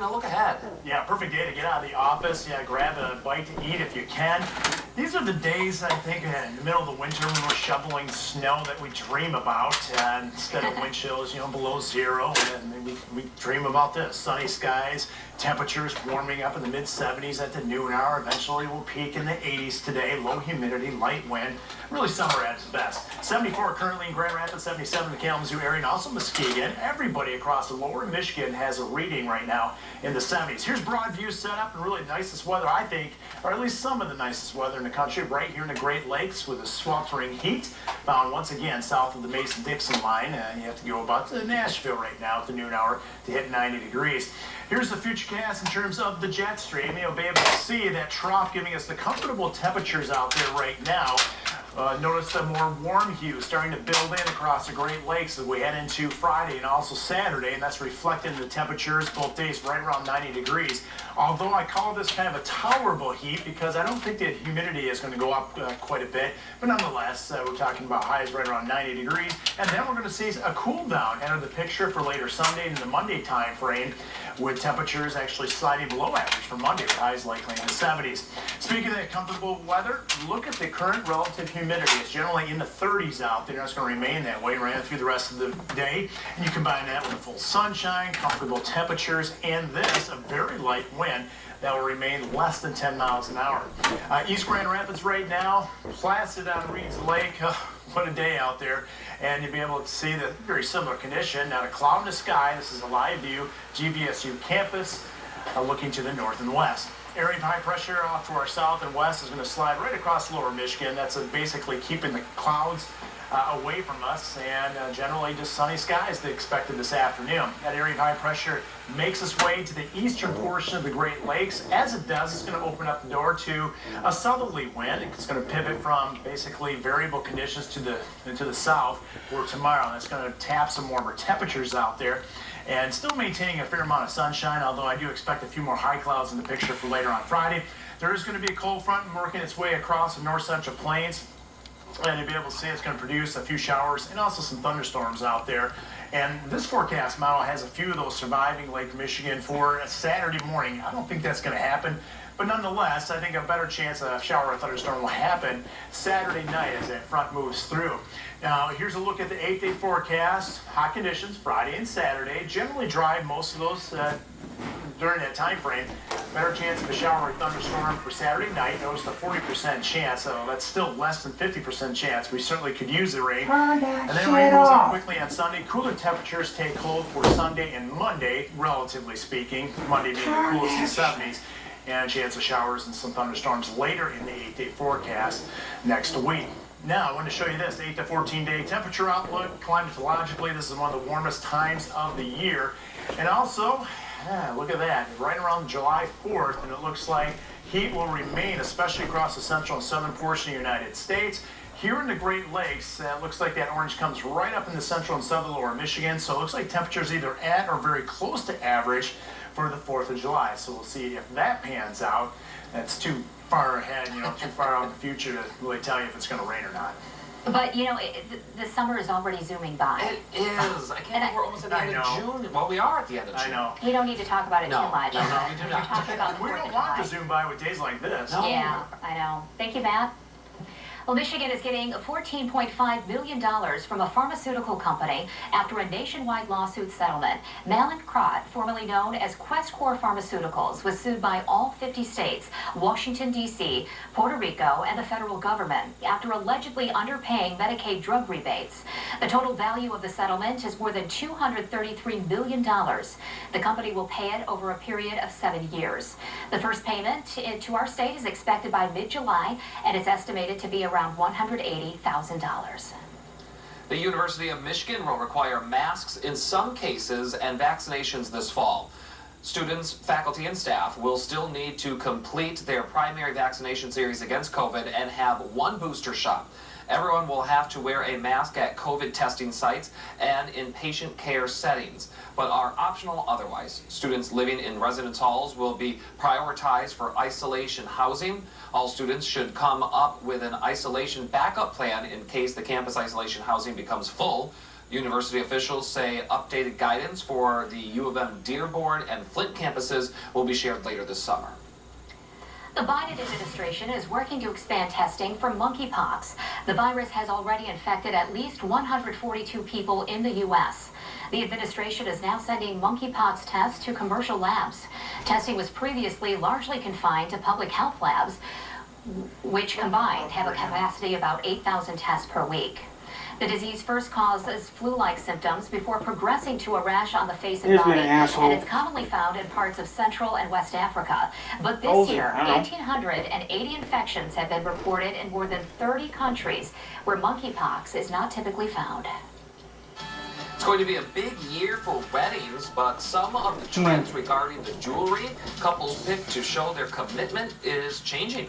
a look ahead. Yeah, perfect day to get out of the office. Yeah, grab a bite to eat if you can. These are the days, I think, in the middle of the winter when we're shoveling snow that we dream about. Instead of wind chills, below zero, and we dream about this. Sunny skies, temperatures warming up in the mid-70s at the noon hour. Eventually we'll peak in the 80s today. Low humidity, light wind. Really summer at its best. 74 currently in Grand Rapids, 77 in the Kalamazoo area, and also Muskegon. Everybody across the lower Michigan has a reading right now in the 70s. Here's Broadview set up and really nicest weather, I think, or at least some of the nicest weather in the country, right here in the Great Lakes with a sweltering heat. Found once again south of the Mason-Dixon line. You have to go about to Nashville right now at the noon hour to hit 90 degrees. Here's the futurecast in terms of the jet stream. You'll be able to see that trough giving us the comfortable temperatures out there right now. Notice the more warm hue starting to build in across the Great Lakes as we head into Friday and also Saturday, and that's reflected in the temperatures both days right around 90 degrees. Although I call this kind of a tolerable heat because I don't think the humidity is going to go up quite a bit, but nonetheless, we're talking about highs right around 90 degrees, and then we're going to see a cool down enter the picture for later Sunday and the Monday time frame, with temperatures actually sliding below average for Monday, with highs likely in the 70s. Speaking of that comfortable weather, look at the current relative humidity. It's generally in the 30s out there. It's going to remain that way right through the rest of the day. And you combine that with a full sunshine, comfortable temperatures, and this, a very light wind that will remain less than 10 miles an hour. East Grand Rapids right now, placid on Reed's Lake. What a day out there. And you'll be able to see the very similar condition. Not a cloud in the sky. This is a live view. GVSU campus looking to the north and west. Area of high pressure off to our south and west is going to slide right across lower Michigan. That's basically keeping the clouds away from us, and generally just sunny skies they expected this afternoon. That area of high pressure makes its way to the eastern portion of the Great Lakes. As it does, it's going to open up the door to a southerly wind. It's going to pivot from basically variable conditions to the south for tomorrow. That's going to tap some warmer temperatures out there, and still maintaining a fair amount of sunshine, although I do expect a few more high clouds in the picture for later on Friday. There is going to be a cold front working its way across the north central plains. And you'll be able to see it's going to produce a few showers and also some thunderstorms out there. And this forecast model has a few of those surviving Lake Michigan for a Saturday morning. I don't think that's going to happen. But nonetheless, I think a better chance a shower or thunderstorm will happen Saturday night as that front moves through. Now, here's a look at the 8-day forecast. Hot conditions Friday and Saturday. Generally dry most of those during that time frame. Better chance of a shower or thunderstorm for Saturday night. Notice the 40% chance, so that's still less than 50% chance. We certainly could use the rain. And then rain moves up quickly on Sunday. Cooler temperatures take hold for Sunday and Monday, relatively speaking. Monday being the coolest in the 70s. And a chance of showers and some thunderstorms later in the 8-day forecast next week. Now, I want to show you this, 8 to 14-day temperature outlook. Climatologically, this is one of the warmest times of the year. And also, look at that, right around July 4th, and it looks like heat will remain, especially across the central and southern portion of the United States. Here in the Great Lakes, it looks like that orange comes right up in the central and southern lower Michigan, so it looks like temperatures either at or very close to average for the 4th of July. So we'll see if that pans out. That's too far ahead, too far out in the future to really tell you if it's going to rain or not. But, the summer is already zooming by. It is. I can't believe we're almost at the end of June. Well, we are at the end of June. I know. We don't need to talk about it too much. No, we do not. We're talking about the We 4th don't of want July. to zoom by with days like this. No. Yeah, I know. Thank you, Matt. Well, Michigan is getting $14.5 million from a pharmaceutical company after a nationwide lawsuit settlement. Mallinckrodt, formerly known as Questcor Pharmaceuticals, was sued by all 50 states, Washington, D.C., Puerto Rico, and the federal government after allegedly underpaying Medicaid drug rebates. The total value of the settlement is more than $233 million. The company will pay it over a period of 7 years. The first payment to our state is expected by mid-July, and it's estimated to be around $180,000. The University of Michigan will require masks in some cases and vaccinations this fall. Students, faculty, and staff will still need to complete their primary vaccination series against COVID and have one booster shot. Everyone will have to wear a mask at COVID testing sites and in patient care settings, but are optional otherwise. Students living in residence halls will be prioritized for isolation housing. All students should come up with an isolation backup plan in case the campus isolation housing becomes full. University officials say updated guidance for the U of M Dearborn and Flint campuses will be shared later this summer. The Biden administration is working to expand testing for monkeypox. The virus has already infected at least 142 people in the U.S. The administration is now sending monkeypox tests to commercial labs. Testing was previously largely confined to public health labs, which combined have a capacity of about 8,000 tests per week. The disease first causes flu-like symptoms before progressing to a rash on the face and body, and it's commonly found in parts of Central and West Africa. But this year, 1,880 infections have been reported in more than 30 countries where monkeypox is not typically found. It's going to be a big year for weddings, but some of the trends regarding the jewelry couples pick to show their commitment is changing.